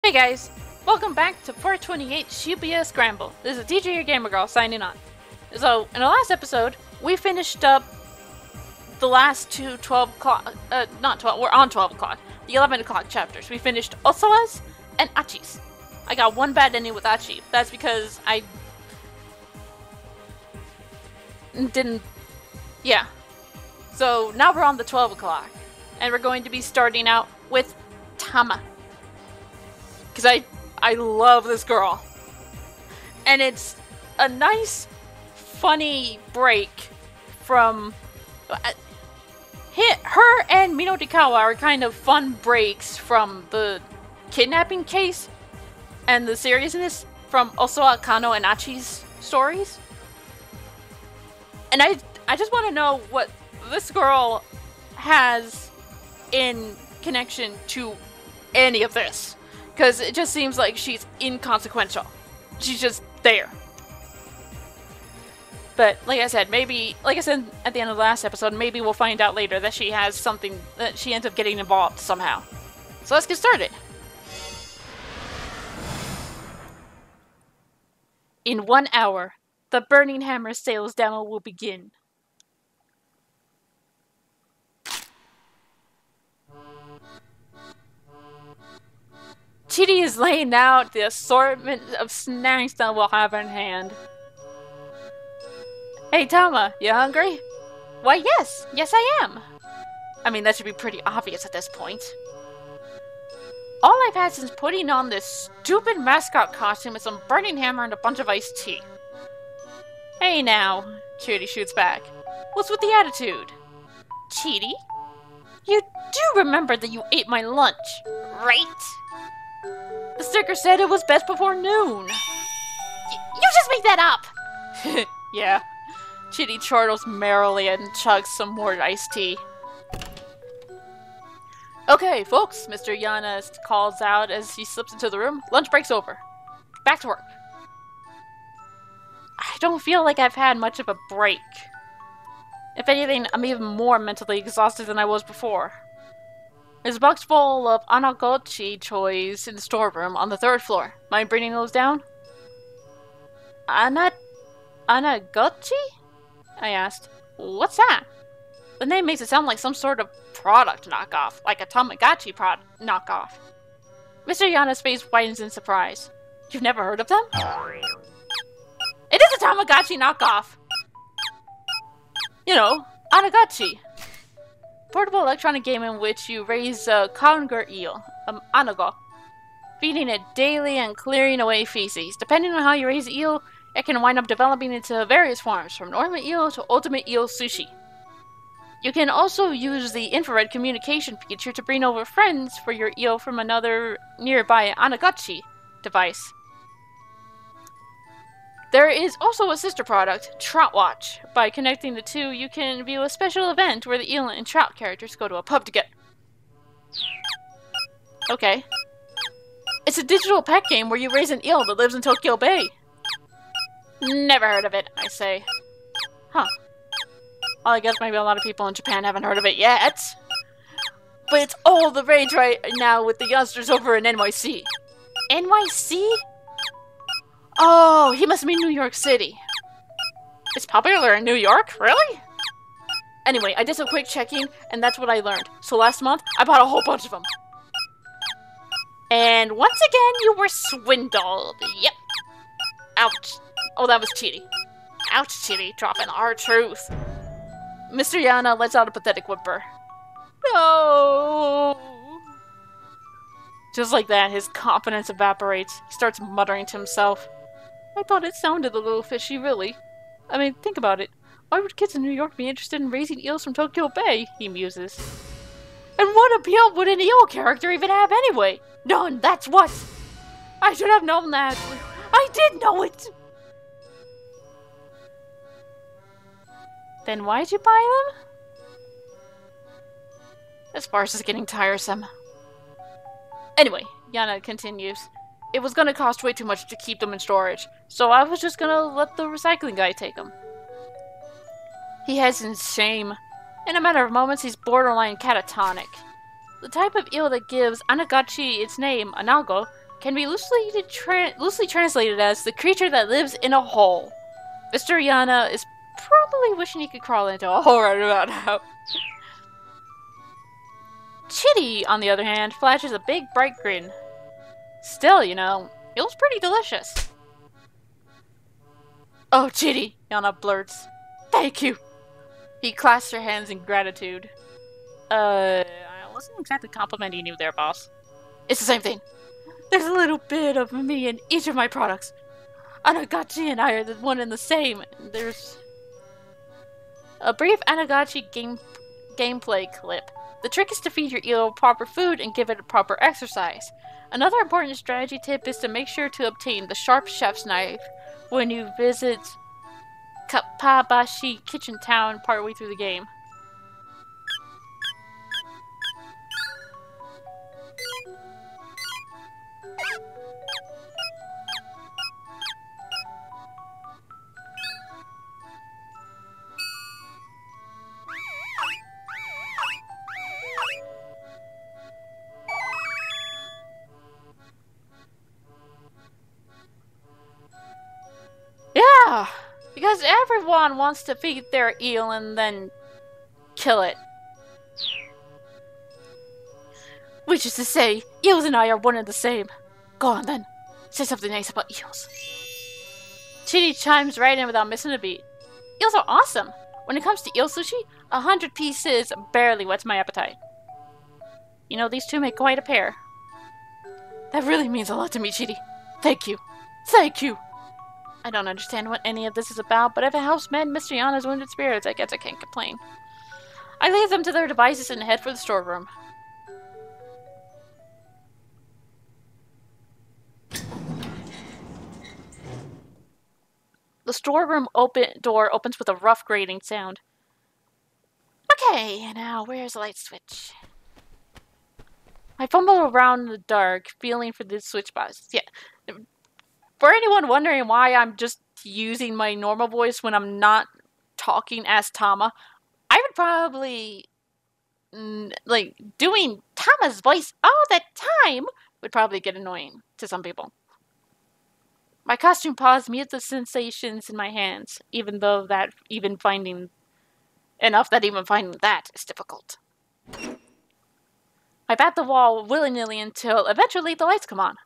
Hey guys, welcome back to 428 Shibuya Scramble. This is DJ your Gamer Girl signing on. So, in the last episode, we finished up the last two 12 o'clock, not 12, we're on 12 o'clock, the 11 o'clock chapters. We finished Osawa's and Achi's. I got one bad ending with Achi. That's because I didn't, yeah. So, now we're on the 12 o'clock, and we're going to be starting out with Tama. Because I love this girl. And it's a nice, funny break from... her and Mino Dikawa are kind of fun breaks from the kidnapping case and the seriousness from Osawa, Kano, and Achi's stories. And I just want to know what this girl has in connection to any of this. Because it just seems like she's inconsequential. She's just there. But, like I said, maybe, like I said at the end of the last episode, maybe we'll find out later that she has something, that she ends up getting involved somehow. So let's get started. In 1 hour, the Burning Hammer sales demo will begin. Chidi is laying out the assortment of snacks that we'll have in hand. Hey Tama, you hungry? Why yes, I am. I mean, that should be pretty obvious at this point. All I've had since putting on this stupid mascot costume is some burning hammer and a bunch of iced tea. Hey now, Chidi shoots back. What's with the attitude? Chidi? You do remember that you ate my lunch, right? The sticker said it was best before noon. You just make that up! Yeah. Chidi chortles merrily and chugs some more iced tea. Okay, folks, Mr. Yana calls out as he slips into the room. Lunch break's over. Back to work. I don't feel like I've had much of a break. If anything, I'm even more mentally exhausted than I was before. There's a box full of Anagochi toys in the storeroom on the 3rd floor. Mind bringing those down? Anagochi? I asked. What's that? The name makes it sound like some sort of product knockoff, like a Tamagotchi knockoff. Mr. Yana's face widens in surprise. You've never heard of them? It is a Tamagotchi knockoff! You know, Anagochi. Portable electronic game in which you raise a conger eel, anago, feeding it daily and clearing away feces. Depending on how you raise the eel, it can wind up developing into various forms, from normal eel to ultimate eel sushi. You can also use the infrared communication feature to bring over friends for your eel from another nearby Anagochi device. There is also a sister product, Trout Watch. By connecting the two, you can view a special event where the eel and trout characters go to a pub together. Okay. It's a digital pet game where you raise an eel that lives in Tokyo Bay. Never heard of it, I say. Huh. Well, I guess maybe a lot of people in Japan haven't heard of it yet. But it's all the rage right now with the youngsters over in NYC. NYC? Oh, he must mean New York City. It's popular in New York? Really? Anyway, I did some quick checking, and that's what I learned. So last month, I bought a whole bunch of them. And once again, you were swindled. Yep. Ouch. Oh, that was Chidi. Ouch, Chidi, dropping our truth. Mr. Yana lets out a pathetic whimper. No. Just like that, his confidence evaporates. He starts muttering to himself. I thought it sounded a little fishy, really. I mean, think about it. Why would kids in New York be interested in raising eels from Tokyo Bay? He muses. And what appeal would an eel character even have anyway? None, that's what! I should have known that. I did know it! Then why'd you buy them? This farce is getting tiresome. Anyway, Yana continues. It was gonna cost way too much to keep them in storage, so I was just gonna let the recycling guy take them. He heads in shame. In a matter of moments, he's borderline catatonic. The type of eel that gives Anagochi its name, Anago, can be loosely translated as the creature that lives in a hole. Mr. Yana is probably wishing he could crawl into a hole right about now. Chitty, on the other hand, flashes a big, bright grin. Still, you know, it was pretty delicious. Oh, Chitty, Yana blurts. Thank you. He clasps her hands in gratitude. I wasn't exactly complimenting you there, boss. It's the same thing. There's a little bit of me in each of my products. Anagachi and I are the one and the same. There's a brief Anagachi gameplay clip. The trick is to feed your eel proper food and give it a proper exercise. Another important strategy tip is to make sure to obtain the sharp chef's knife when you visit Kappabashi Kitchen Town partway through the game. Yeah, because everyone wants to feed their eel and then kill it. Which is to say, eels and I are one and the same. Go on then, say something nice about eels. Chitty chimes right in without missing a beat. Eels are awesome. When it comes to eel sushi, 100 pieces barely whets my appetite. You know, these two make quite a pair. That really means a lot to me, Chitty. Thank you. Thank you. I don't understand what any of this is about, but if it helps mend Mr. Yana's wounded spirits, I guess I can't complain. I leave them to their devices and head for the storeroom. The storeroom door opens with a rough grating sound. Okay, now where's the light switch? I fumble around in the dark, feeling for the switch box. Yeah. For anyone wondering why I'm just using my normal voice when I'm not talking as Tama, I would probably, like, doing Tama's voice all the time would probably get annoying to some people. My costume paws mute the sensations in my hands, even finding that is difficult. I bat the wall willy-nilly until eventually the lights come on.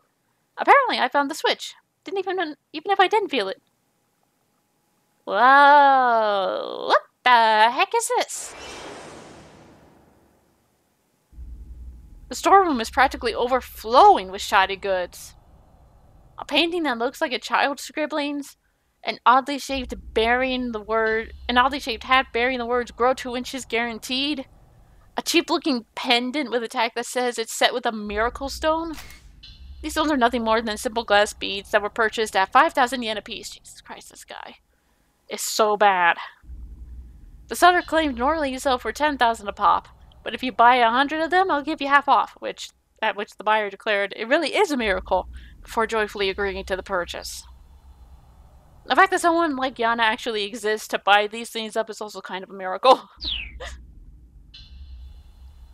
Apparently I found the switch. Even if I didn't feel it. Whoa! What the heck is this? The storeroom is practically overflowing with shoddy goods. A painting that looks like a child's scribblings, an oddly shaped hat bearing the words "Grow 2 inches guaranteed," a cheap-looking pendant with a tag that says it's set with a miracle stone. These stones are nothing more than simple glass beads that were purchased at 5,000 yen apiece. Jesus Christ, this guy is so bad. The seller claimed normally you sell for 10,000 a pop, but if you buy 100 of them, I'll give you half off, at which the buyer declared it really is a miracle, before joyfully agreeing to the purchase. The fact that someone like Yana actually exists to buy these things up is also kind of a miracle.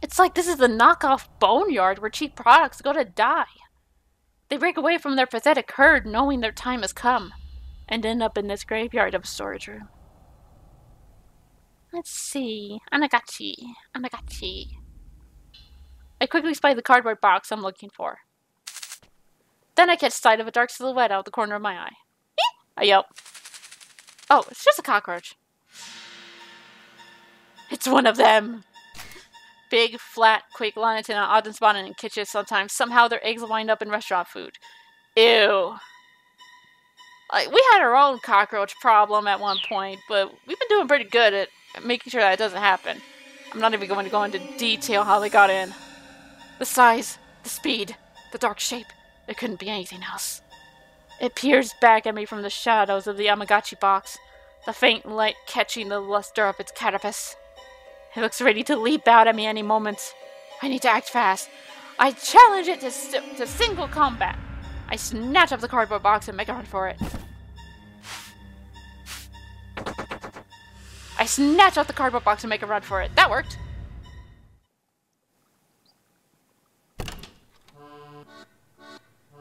It's like this is the knockoff boneyard where cheap products go to die. They break away from their pathetic herd knowing their time has come, and end up in this graveyard of a storage room. Let's see. Anagachi. I quickly spy the cardboard box I'm looking for. Then I catch sight of a dark silhouette out of the corner of my eye. I yelp. Oh, it's just a cockroach. It's one of them. Big, flat, quick Loniton are often spotted in kitchens sometimes. Somehow their eggs wind up in restaurant food. Ew. We had our own cockroach problem at one point, but we've been doing pretty good at making sure that it doesn't happen. I'm not even going to go into detail how they got in. The size, the speed, the dark shape. There couldn't be anything else. It peers back at me from the shadows of the Amagachi box, the faint light catching the luster of its carapace. It looks ready to leap out at me any moment. I need to act fast. I challenge it to single combat. I snatch up the cardboard box and make a run for it. That worked.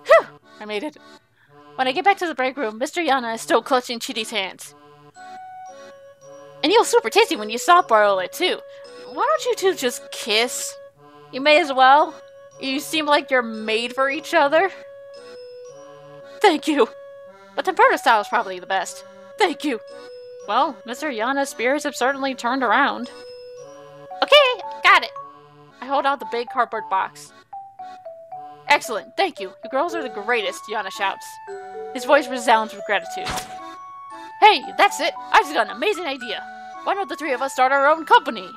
Whew! I made it. When I get back to the break room, Mr. Yana is still clutching Chitty's hands. And you're super tasty when you soft boil it, too. Why don't you two just kiss? You may as well. You seem like you're made for each other. Thank you. But Temperta style is probably the best. Thank you. Well, Mr. Yana's spirits have certainly turned around. Okay, got it. I hold out the big cardboard box. Excellent, thank you. You girls are the greatest, Yana shouts. His voice resounds with gratitude. Hey, that's it. I just got an amazing idea. Why don't the three of us start our own company?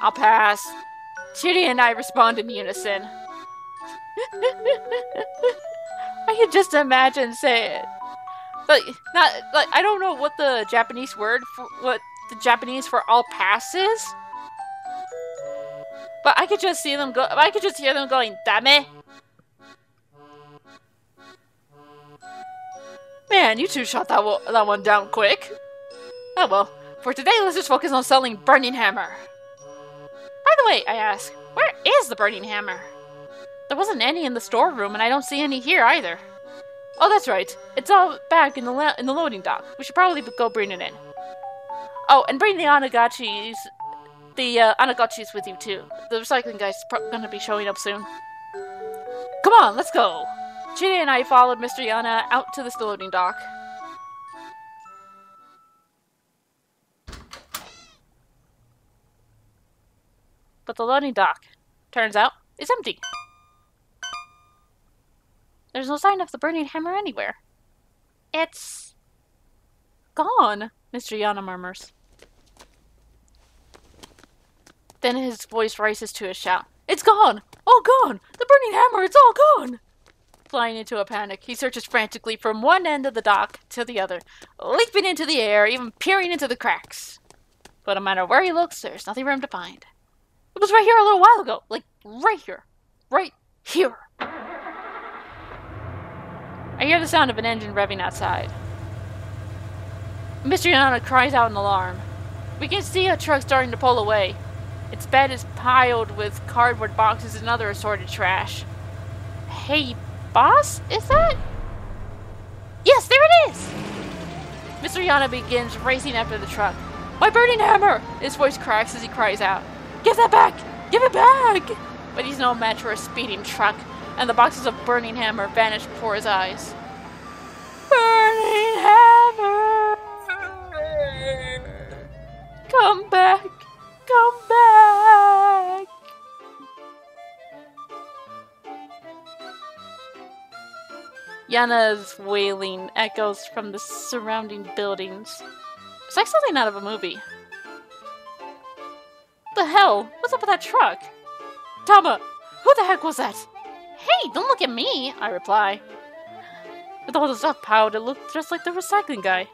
I'll pass. Chitty and I respond in unison. I can just imagine saying it. I don't know what the Japanese for I'll pass is. But I could just see them go. I could just hear them going, "Dame." Man, you two shot that one down quick. Oh well. For today, let's just focus on selling Burning Hammer. By the way, I ask, where is the Burning Hammer? There wasn't any in the storeroom, and I don't see any here either. Oh, that's right. It's all back in the loading dock. We should probably go bring it in. Oh, and bring the Anagachis. The Anagachis with you too. The recycling guy's gonna be showing up soon. Come on, let's go. Chitty and I followed Mr. Yana out to the loading dock. But the loading dock, turns out, is empty. There's no sign of the Burning Hammer anywhere. It's gone, Mr. Yana murmurs. Then his voice rises to a shout. It's gone! All gone! The Burning Hammer, it's all gone! Flying into a panic, he searches frantically from one end of the dock to the other, leaping into the air, even peering into the cracks. But no matter where he looks, there's nothing for him to find. It was right here a little while ago. Like, right here. Right here. I hear the sound of an engine revving outside. Mr. Yana cries out in alarm. We can see a truck starting to pull away. Its bed is piled with cardboard boxes and other assorted trash. Hey, boss? Is that? Yes, there it is! Mr. Yana begins racing after the truck. My Burning Hammer! His voice cracks as he cries out. Give that back! Give it back! But he's no match for a speeding truck, and the boxes of Burning Hammer vanish before his eyes. Burning Hammer! Come back! Come back! Yana's wailing echoes from the surrounding buildings. It's like something out of a movie. The hell? What's up with that truck? Tama! Who the heck was that? Hey, don't look at me, I reply. With all the stuff piled, it looked just like the recycling guy.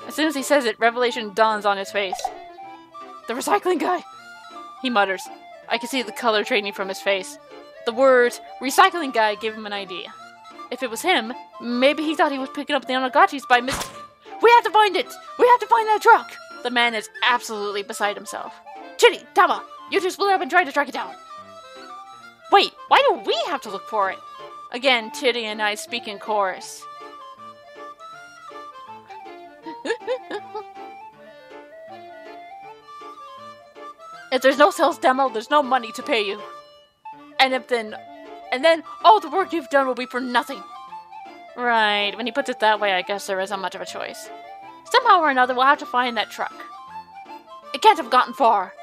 As soon as he says it, revelation dawns on his face. The recycling guy! He mutters. I can see the color draining from his face. The word recycling guy gave him an idea. If it was him, maybe he thought he was picking up the Onagachis by mis- We have to find it! We have to find that truck! The man is absolutely beside himself. Chitty, Tama, you two split up and try to track it down. Wait, why do we have to look for it? Again, Chitty and I speak in chorus. If there's no sales demo, there's no money to pay you. And then all the work you've done will be for nothing. Right, when he puts it that way, I guess there isn't much of a choice. Somehow or another, we'll have to find that truck. It can't have gotten far,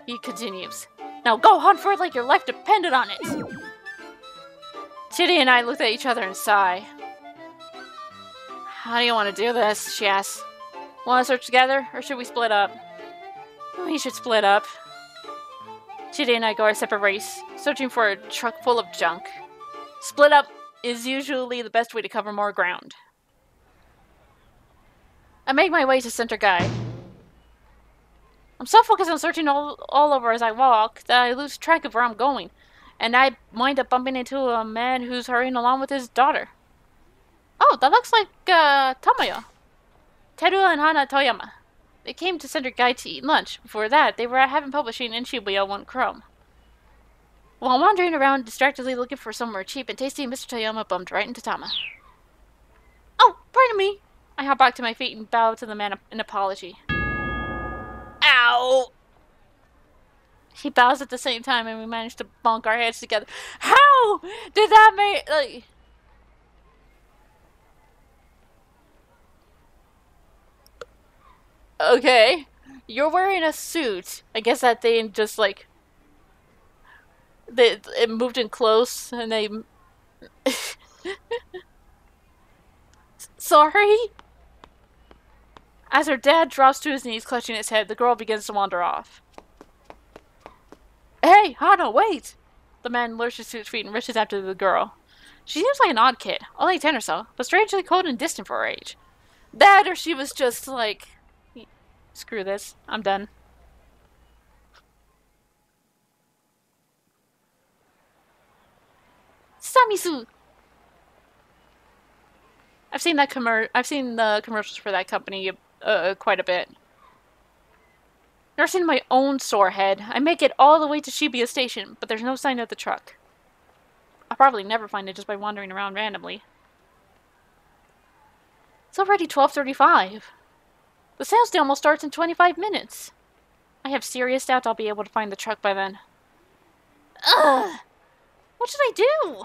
he continues. Now go hunt for it like your life depended on it. Chitty and I looked at each other and sigh. How do you want to do this? She asks. Want to search together, or should we split up? We should split up. Chitty and I go our separate ways, searching for a truck full of junk. Split up is usually the best way to cover more ground. I make my way to Center Guide. I'm so focused on searching all over as I walk that I lose track of where I'm going, and I wind up bumping into a man who's hurrying along with his daughter. Oh, that looks like Tamayo. Teru and Hana Toyama. They came to Center Guide to eat lunch. Before that, they were at Heaven Publishing in Shibuya 1 Chrome. While wandering around distractedly looking for somewhere cheap and tasty, Mr. Toyama bumped right into Tama. Oh, pardon me! I hop back to my feet and bow to the man in apology. Ow! He bows at the same time and we manage to bonk our heads together. How did that make... like... Okay. You're wearing a suit. I guess that thing just like... it moved in close and they... Sorry? As her dad drops to his knees, clutching his head, the girl begins to wander off. Hey, Hana, wait! The man lurches to his feet and rushes after the girl. She seems like an odd kid, only 10 or so, but strangely cold and distant for her age. That or she was just like... Screw this, I'm done. Samisu! I've seen the commercials for that company quite a bit. Never seen my own sore head. I make it all the way to Shibuya Station, but there's no sign of the truck. I'll probably never find it just by wandering around randomly. It's already 12:35. The sales day almost starts in 25 minutes. I have serious doubt I'll be able to find the truck by then. Ugh! What should I do?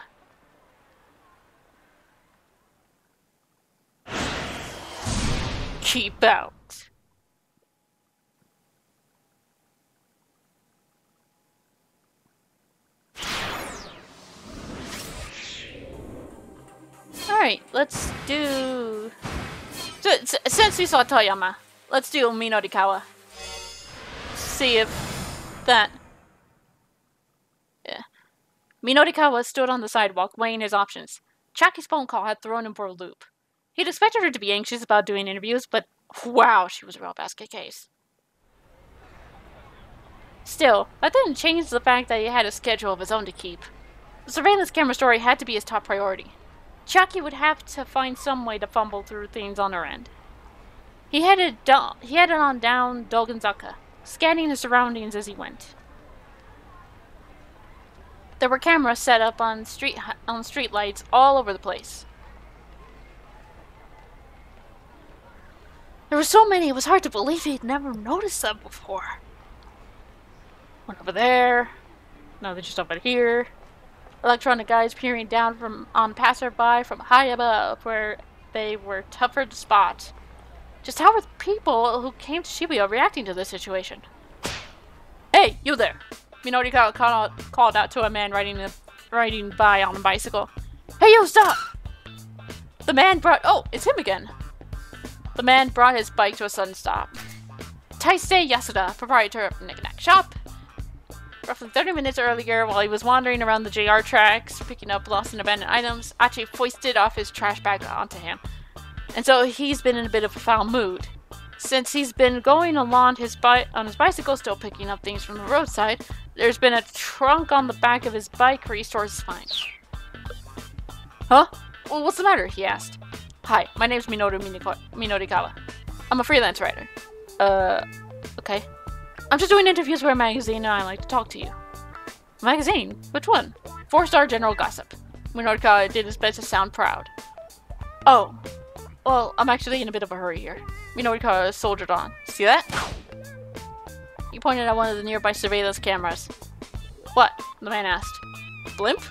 Keep out. Alright, let's do... Since we saw Toyama, let's do Minorikawa. See if that... Yeah. Minorikawa stood on the sidewalk, weighing his options. Chaki's phone call had thrown him for a loop. He'd expected her to be anxious about doing interviews, but wow, she was a real basket case. Still, that didn't change the fact that he had a schedule of his own to keep. The surveillance camera story had to be his top priority. Chaki would have to find some way to fumble through things on her end. He headed on down Dogenzaka, scanning his surroundings as he went. There were cameras set up on street lights all over the place. There were so many, it was hard to believe he'd never noticed them before. One over there, another just over here. Electronic guys peering down on passerby from high above, where they were tougher to spot. Just how were the people who came to Shibuya reacting to this situation? Hey, you there! Minorikawa called out to a man riding by on a bicycle. Hey, you, stop! The man brought... Oh, it's him again. The man brought his bike to a sudden stop. Taisei Yasuda, proprietor of the Knick-Knack Shop. Roughly 30 minutes earlier, while he was wandering around the JR tracks, picking up lost and abandoned items, Achi foisted off his trash bag onto him. And so he's been in a bit of a foul mood. Since he's been going along on his bicycle, still picking up things from the roadside, there's been a trunk on the back of his bike where he stores his finds. Huh? Well, what's the matter? He asked. Hi, my name's Minorikawa. I'm a freelance writer. Okay. I'm just doing interviews for a magazine and I'd like to talk to you. Magazine? Which one? 4-Star General Gossip. Minorikawa did his best to sound proud. Oh. Well, I'm actually in a bit of a hurry here. Minorikawa soldiered on. See that? He pointed at one of the nearby surveillance cameras. What? The man asked. Blimp?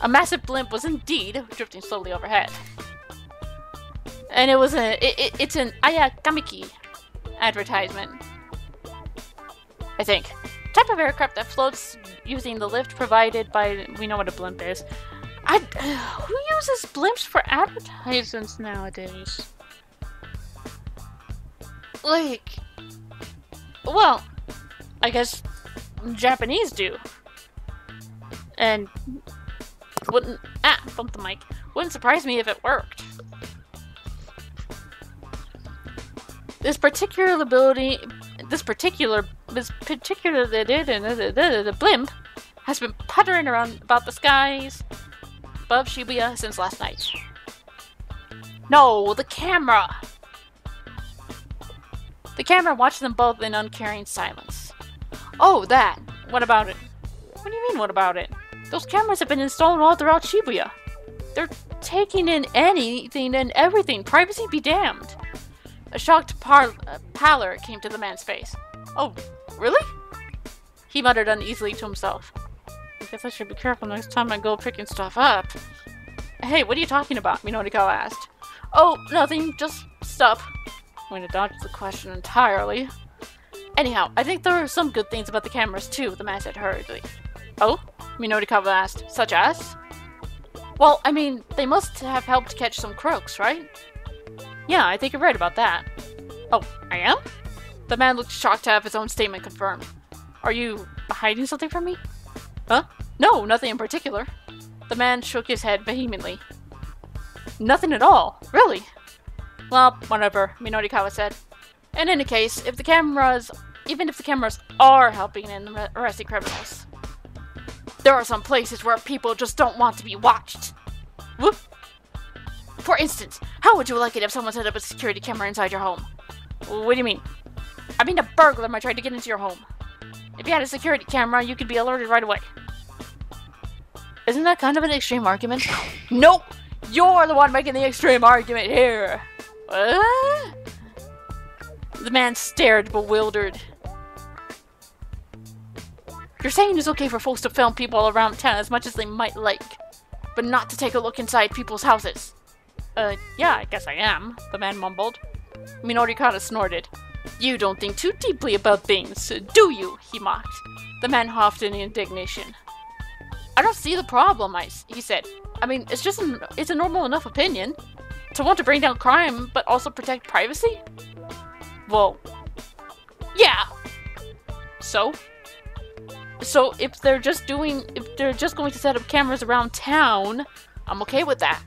A massive blimp was indeed drifting slowly overhead. And it was it's an Ayakamiki advertisement. I think. Type of aircraft that floats using the lift provided by... We know what a blimp is. Who uses blimps for advertisements nowadays? Like... Well, I guess Japanese do. And... Wouldn't... Bump the mic. Wouldn't surprise me if it worked. The blimp has been puttering around about the skies above Shibuya since last night. No, the camera! The camera watched them both in uncaring silence. Oh, that. What about it? What do you mean, what about it? Those cameras have been installed all throughout Shibuya. They're taking in anything and everything. Privacy be damned. A shocked pallor came to the man's face. Oh, really? He muttered uneasily to himself. I guess I should be careful next time I go picking stuff up. Hey, what are you talking about? Minorikawa asked. Oh, nothing, just stuff. I'm going to dodge the question entirely. Anyhow, I think there are some good things about the cameras too, the man said hurriedly. Oh? Minorikawa asked. Such as? Well, I mean, they must have helped catch some crooks, right? Yeah, I think you're right about that. Oh, I am? The man looked shocked to have his own statement confirmed. Are you hiding something from me? Huh? No, nothing in particular. The man shook his head vehemently. Nothing at all, really? Well, whatever, Minorikawa said. In any case, even if the cameras are helping in arresting criminals, there are some places where people just don't want to be watched. Whoop. For instance, how would you like it if someone set up a security camera inside your home? What do you mean? I mean a burglar might try to get into your home. If you had a security camera, you could be alerted right away. Isn't that kind of an extreme argument? Nope! You're the one making the extreme argument here! What? The man stared, bewildered. You're saying it's okay for folks to film people around town as much as they might like, but not to take a look inside people's houses? Yeah, I guess I am, the man mumbled. Minorikawa snorted. You don't think too deeply about things, do you? He mocked. The man huffed in indignation. I don't see the problem, he said. I mean, it's a normal enough opinion. To want to bring down crime, but also protect privacy? Well, yeah. So if they're just going to set up cameras around town, I'm okay with that.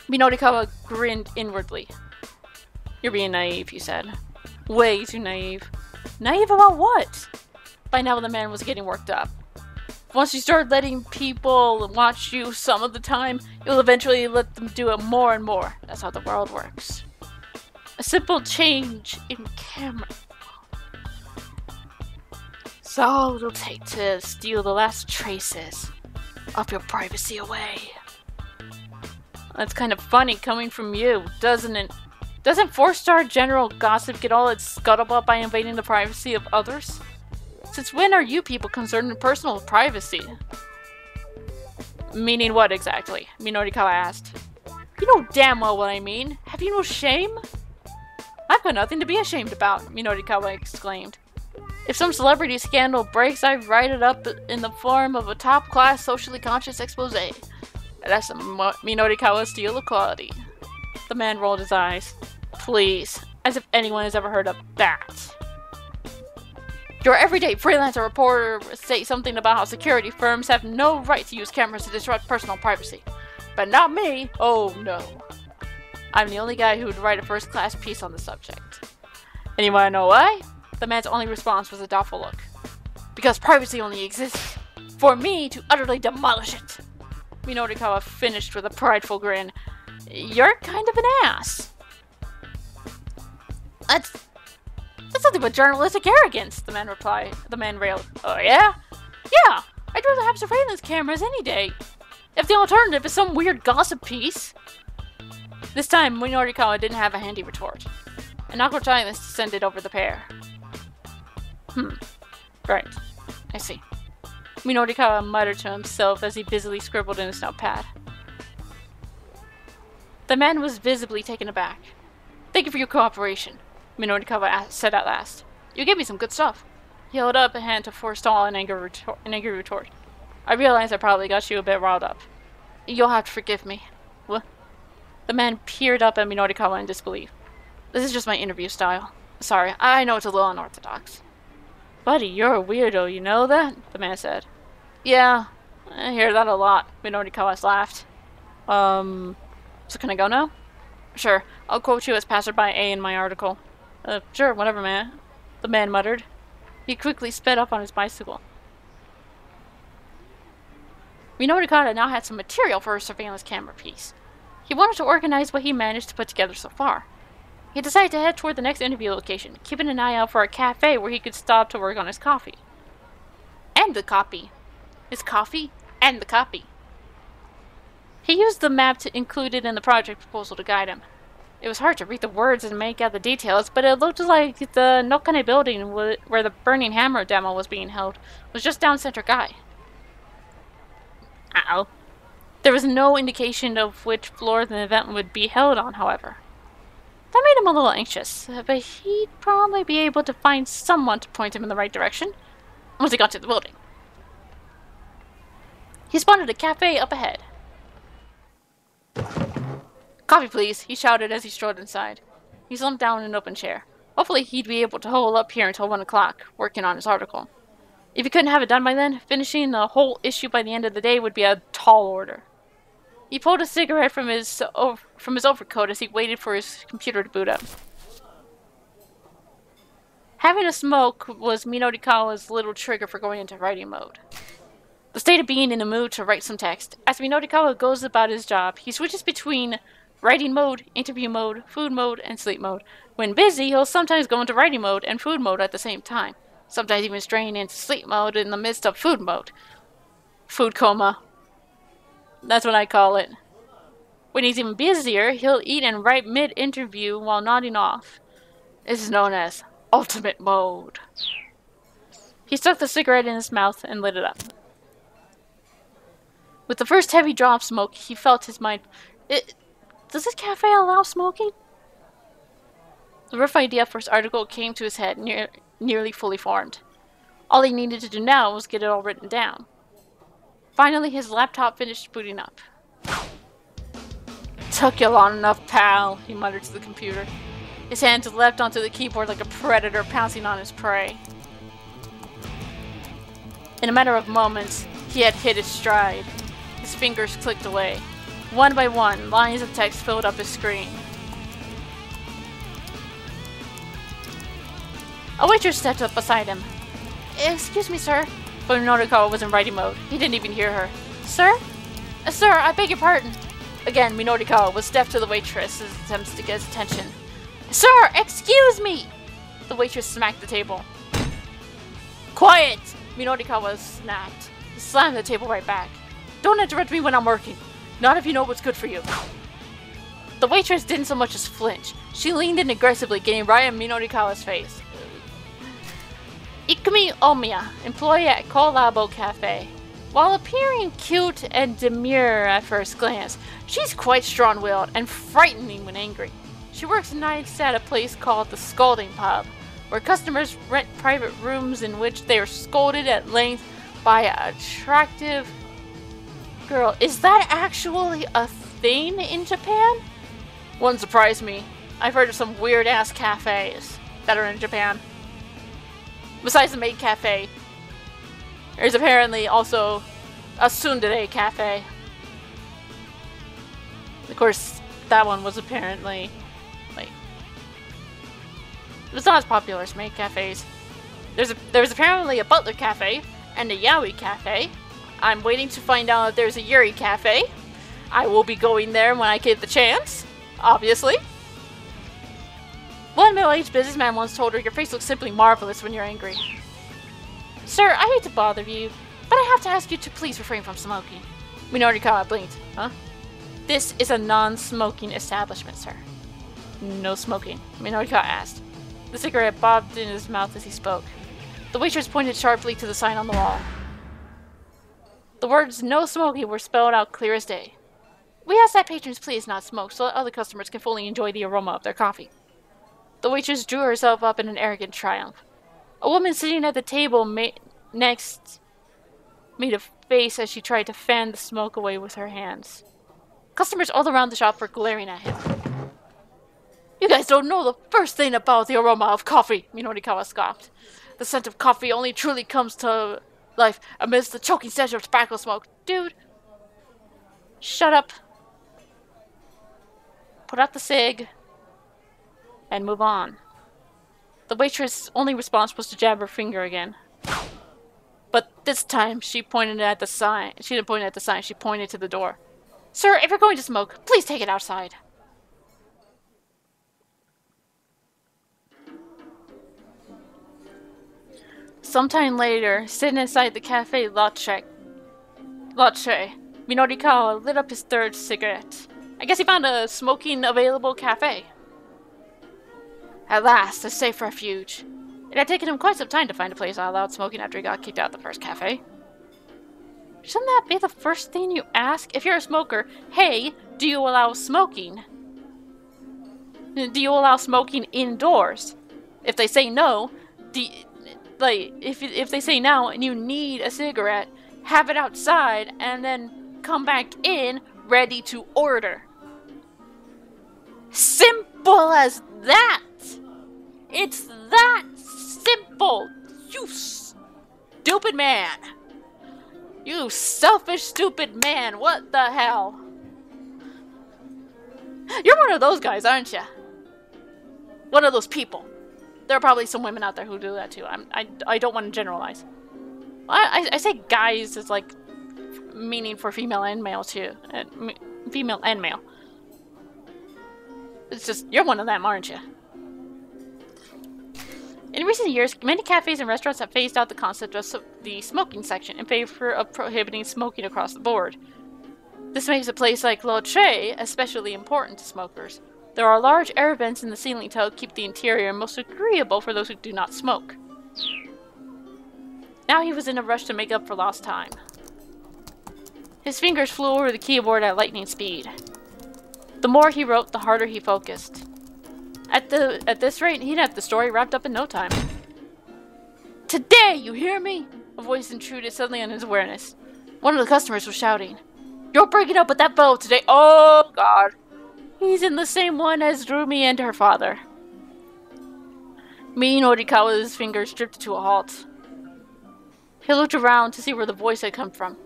Minorikawa grinned inwardly. You're being naive, he said. Way too naive. Naive about what? By now the man was getting worked up. Once you start letting people watch you some of the time, you'll eventually let them do it more and more. That's how the world works. A simple change in camera. That's all it'll take to steal the last traces of your privacy away. That's kind of funny coming from you, doesn't it? Doesn't 4-star general gossip get all its scuttlebutt by invading the privacy of others? Since when are you people concerned in personal privacy? Meaning what exactly? Minorikawa asked. You know damn well what I mean. Have you no shame? I've got nothing to be ashamed about, Minorikawa exclaimed. If some celebrity scandal breaks, I write it up in the form of a top-class, socially conscious expose. That's a Minorikawa style of quality. The man rolled his eyes. Please, as if anyone has ever heard of that. Your everyday freelancer reporter say something about how security firms have no right to use cameras to disrupt personal privacy. But not me. Oh no. I'm the only guy who would write a first-class piece on the subject. And you wanna know why? The man's only response was a doubtful look. Because privacy only exists for me to utterly demolish it. Minorikawa finished with a prideful grin. You're kind of an ass. That's nothing but journalistic arrogance, the man replied. The man railed. Oh yeah? Yeah, I'd rather have surveillance cameras any day. If the alternative is some weird gossip piece. This time, Minorikawa didn't have a handy retort. An awkward silence descended over the pair. Right. I see. Minorikawa muttered to himself as he busily scribbled in his notepad. The man was visibly taken aback. Thank you for your cooperation, Minorikawa said at last. You gave me some good stuff. He held up a hand to forestall an angry retort. I realize I probably got you a bit riled up. You'll have to forgive me. What? The man peered up at Minorikawa in disbelief. This is just my interview style. Sorry, I know it's a little unorthodox. Buddy, you're a weirdo, you know that? The man said. Yeah, I hear that a lot, Minorikawa laughed. So can I go now? Sure, I'll quote you as passerby A in my article. Sure, whatever, man. The man muttered. He quickly sped up on his bicycle. Minorikawa now had some material for his surveillance camera piece. He wanted to organize what he managed to put together so far. He decided to head toward the next interview location, keeping an eye out for a cafe where he could stop to work on his coffee. and the copy. His coffee and the copy. He used the map included in the project proposal to guide him. It was hard to read the words and make out the details, but it looked like the Nokane building where the Burning Hammer demo was being held was just down Center Guy. Uh-oh. There was no indication of which floor the event would be held on, however. That made him a little anxious, but he'd probably be able to find someone to point him in the right direction once he got to the building. He spotted a cafe up ahead. "Coffee, please," he shouted as he strode inside. He slumped down in an open chair. Hopefully he'd be able to hole up here until 1 o'clock, working on his article. If he couldn't have it done by then, finishing the whole issue by the end of the day would be a tall order. He pulled a cigarette from his overcoat as he waited for his computer to boot up. Having a smoke was Minotikawa's little trigger for going into writing mode. The state of being in a mood to write some text. As Minotikawa goes about his job, he switches between writing mode, interview mode, food mode, and sleep mode. When busy, he'll sometimes go into writing mode and food mode at the same time. Sometimes even straying into sleep mode in the midst of food mode. Food coma. That's what I call it. When he's even busier, he'll eat and write mid-interview while nodding off. This is known as ultimate mode. He stuck the cigarette in his mouth and lit it up. With the first heavy draw of smoke, he felt his mind... Does this cafe allow smoking? The rough idea for his article came to his head, nearly fully formed. All he needed to do now was get it all written down. Finally, his laptop finished booting up. "Took you long enough, pal," he muttered to the computer. His hands leapt onto the keyboard like a predator pouncing on his prey. In a matter of moments, he had hit his stride. His fingers clicked away. One by one, lines of text filled up his screen. A waitress stepped up beside him. "Excuse me, sir." But Minotikawa was in writing mode. He didn't even hear her. "Sir? Sir, I beg your pardon." Again, Minotikawa was deaf to the waitress's attempts to get his attention. "Sir, excuse me!" The waitress smacked the table. "Quiet!" Minotikawa snapped. He slammed the table right back. "Don't interrupt me when I'm working. Not if you know what's good for you." The waitress didn't so much as flinch. She leaned in aggressively, getting right in Minotikawa's face. Ikumi Omiya, employee at Kolabo Cafe. While appearing cute and demure at first glance, she's quite strong-willed and frightening when angry. She works nights at a place called the Scolding Pub, where customers rent private rooms in which they are scolded at length by an attractive girl. Is that actually a thing in Japan? Wouldn't surprise me. I've heard of some weird-ass cafes that are in Japan. Besides the maid cafe, there's apparently also a tsundere cafe. Of course, that one was apparently, like, it was not as popular as maid cafes. There's apparently a butler cafe and a yaoi cafe. I'm waiting to find out if there's a yuri cafe. I will be going there when I get the chance, obviously. One middle-aged businessman once told her, "Your face looks simply marvelous when you're angry." "Sir, I hate to bother you, but I have to ask you to please refrain from smoking." Minotikawa blinked. "Huh?" "This is a non-smoking establishment, sir." "No smoking?" Minotikawa asked. The cigarette bobbed in his mouth as he spoke. The waitress pointed sharply to the sign on the wall. The words "no smoking" were spelled out clear as day. "We ask that patrons please not smoke so that other customers can fully enjoy the aroma of their coffee." The waitress drew herself up in an arrogant triumph. A woman sitting at the table next made a face as she tried to fan the smoke away with her hands. Customers all around the shop were glaring at him. "You guys don't know the first thing about the aroma of coffee," Minotikawa scoffed. "The scent of coffee only truly comes to life amidst the choking stench of tobacco smoke." "Dude, shut up. Put out the cig and move on." The waitress' only response was to jab her finger again. But this time, she pointed at the sign. She didn't point at the sign, she pointed to the door. "Sir, if you're going to smoke, please take it outside." Sometime later, sitting inside the cafe Lotte, Minorikawa lit up his third cigarette. I guess he found a smoking-available cafe. At last, a safe refuge. It had taken him quite some time to find a place that allowed smoking after he got kicked out of the first cafe. Shouldn't that be the first thing you ask? If you're a smoker, hey, do you allow smoking? Do you allow smoking indoors? If they say no, if they say no and you need a cigarette, have it outside and then come back in ready to order. Simple as that! It's that simple! You stupid man! You selfish, stupid man! What the hell? You're one of those guys, aren't you? One of those people. There are probably some women out there who do that too. I don't want to generalize. I say guys as like meaning for female and male too. Female and male. It's just, you're one of them, aren't you? In recent years, many cafes and restaurants have phased out the concept of the smoking section in favor of prohibiting smoking across the board. This makes a place like Lotte especially important to smokers. There are large air vents in the ceiling to help keep the interior most agreeable for those who do not smoke. Now he was in a rush to make up for lost time. His fingers flew over the keyboard at lightning speed. The more he wrote, the harder he focused. At this rate, he'd have the story wrapped up in no time. Today, you hear me? A voice intruded suddenly on his awareness. One of the customers was shouting. You're breaking up with that fellow today. Oh, God. He's in the same one as Rumi and her father. Minorikawa's fingers drifted to a halt. He looked around to see where the voice had come from.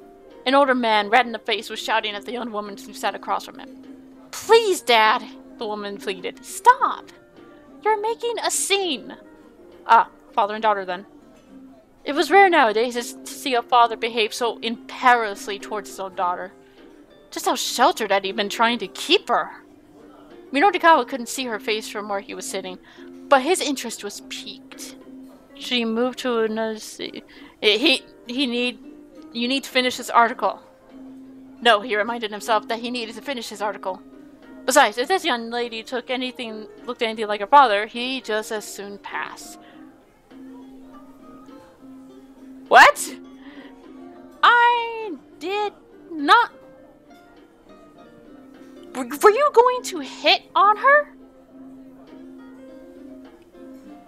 An older man, red in the face, was shouting at the young woman who sat across from him. Please, Dad, the woman pleaded. Stop! You're making a scene. Ah, father and daughter then. It was rare nowadays to see a father behave so imperiously towards his own daughter. Just how sheltered had he been trying to keep her? Minorikawa couldn't see her face from where he was sitting, but his interest was piqued. She moved to another seat. You need to finish this article. No, he reminded himself that he needed to finish his article. Besides, if this young lady looked anything like her father, he'd just as soon pass. What? I did not... Were you going to hit on her?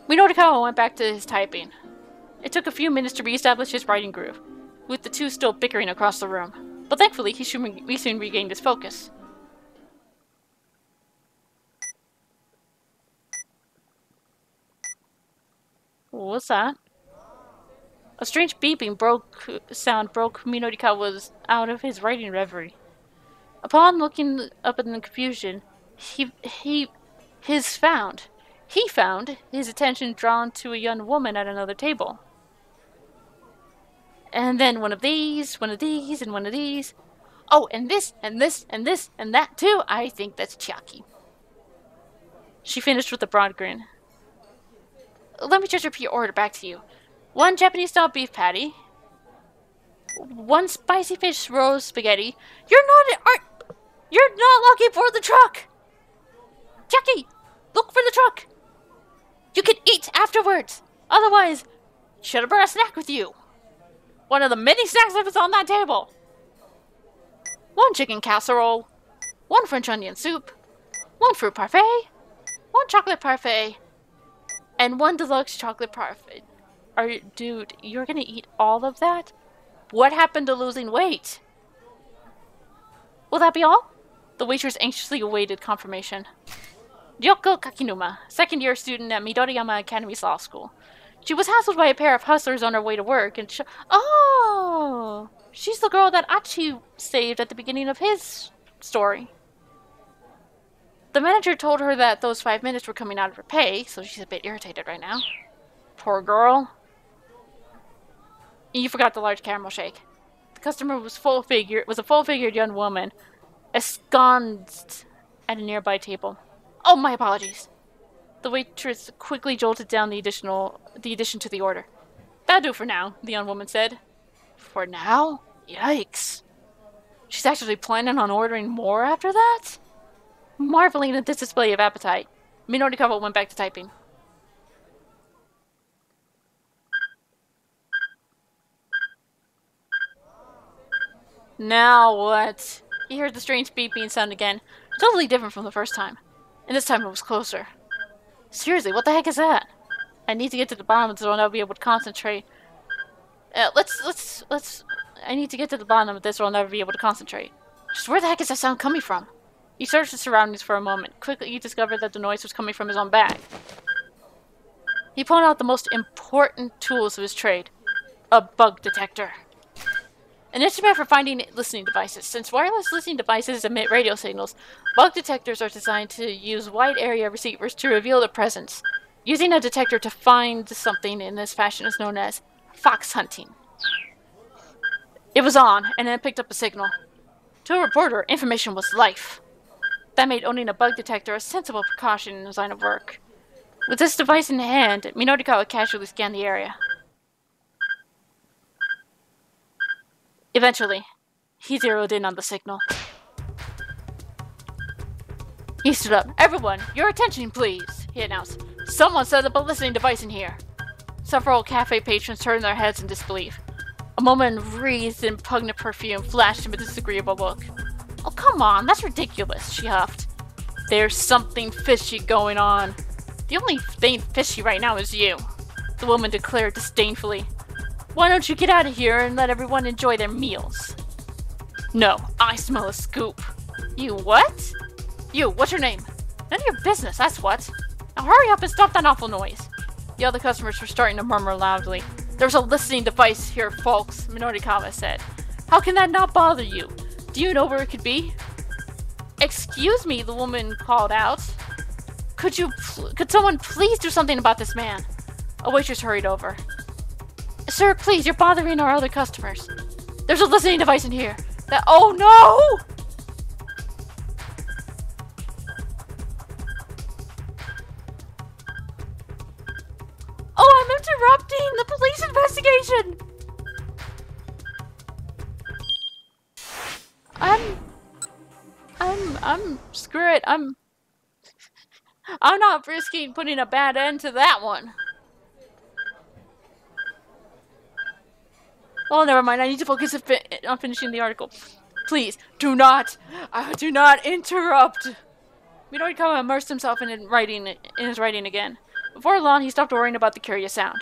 Minorikawa went back to his typing. It took a few minutes to reestablish his writing groove, with the two still bickering across the room. But thankfully, he soon regained his focus. What's that? A strange beeping sound broke Minorikawa out of his writing reverie. Upon looking up in the confusion, he found his attention drawn to a young woman at another table. And then one of these, and one of these. Oh, and this, and this, and this, and that too. I think that's Chiaki. She finished with a broad grin. Let me just repeat your order back to you. 1 Japanese-style beef patty. 1 spicy fish roll spaghetti. You're not looking for the truck! Chiaki, look for the truck! You can eat afterwards! Otherwise, you should have brought a snack with you. One of the many snacks that was on that table. 1 chicken casserole. 1 French onion soup. 1 fruit parfait. 1 chocolate parfait. And 1 deluxe chocolate parfait. Dude, you're gonna eat all of that? What happened to losing weight? Will that be all? The waitress anxiously awaited confirmation. Ryoko Kakinuma, second-year student at Midoriyama Academy's law school. She was hassled by a pair of hustlers on her way to work and oh! She's the girl that Achi saved at the beginning of his story. The manager told her that those 5 minutes were coming out of her pay, so she's a bit irritated right now. Poor girl. You forgot the large caramel shake. The customer was a full-figured young woman, ensconced at a nearby table. Oh, my apologies. The waitress quickly jolted down the addition to the order. That'll do for now, the young woman said. For now? Yikes. She's actually planning on ordering more after that? Marveling at this display of appetite, Minorikawa went back to typing. Now what? He heard the strange beeping sound again, totally different from the first time. And this time it was closer. Seriously, what the heck is that? I need to get to the bottom of this one. I'll be able to concentrate. I need to get to the bottom of this or I'll never be able to concentrate. Just where the heck is that sound coming from? He searched his surroundings for a moment. Quickly, he discovered that the noise was coming from his own bag. He pulled out the most important tools of his trade. A bug detector. An instrument for finding listening devices. Since wireless listening devices emit radio signals, bug detectors are designed to use wide area receivers to reveal their presence. Using a detector to find something in this fashion is known as fox hunting. It was on, and it picked up a signal. To a reporter, information was life. That made owning a bug detector a sensible precaution in his line of work. With this device in hand, Minorikawa casually scanned the area. Eventually, he zeroed in on the signal. He stood up. Everyone, your attention please, he announced. Someone set up a listening device in here. Several cafe patrons turned their heads in disbelief. A woman wreathed in pungent perfume flashed him a disagreeable look. Oh, come on, that's ridiculous, she huffed. There's something fishy going on. The only thing fishy right now is you, the woman declared disdainfully. Why don't you get out of here and let everyone enjoy their meals? No, I smell a scoop. You what? You, what's your name? None of your business, that's what. Now hurry up and stop that awful noise. The other customers were starting to murmur loudly. There's a listening device here, folks, Minorikawa said. How can that not bother you? Do you know where it could be? Excuse me, the woman called out. Could someone please do something about this man? A waitress hurried over. Sir, please, you're bothering our other customers. There's a listening device in here. Oh no! Oh, I'm interrupting the police investigation! Screw it, I'm not risking putting a bad end to that one. Oh, never mind. I need to focus on finishing the article. Please, do not interrupt. Minorikawa immersed himself in his writing again. Before long, he stopped worrying about the curious sound.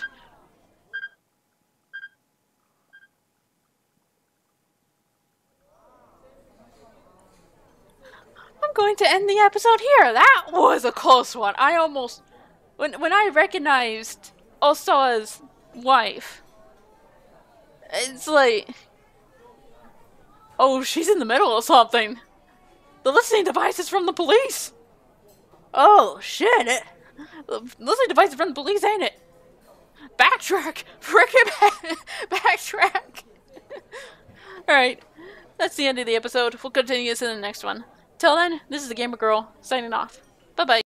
I'm going to end the episode here. That was a close one. I almost... When I recognized Osawa's wife... It's like... Oh, she's in the middle of something. The listening device is from the police. Oh, shit. The listening device is from the police, ain't it? Backtrack. Frickin' backtrack. Alright. That's the end of the episode. We'll continue this in the next one. Till then, this is the Gamer Girl, signing off. Bye-bye.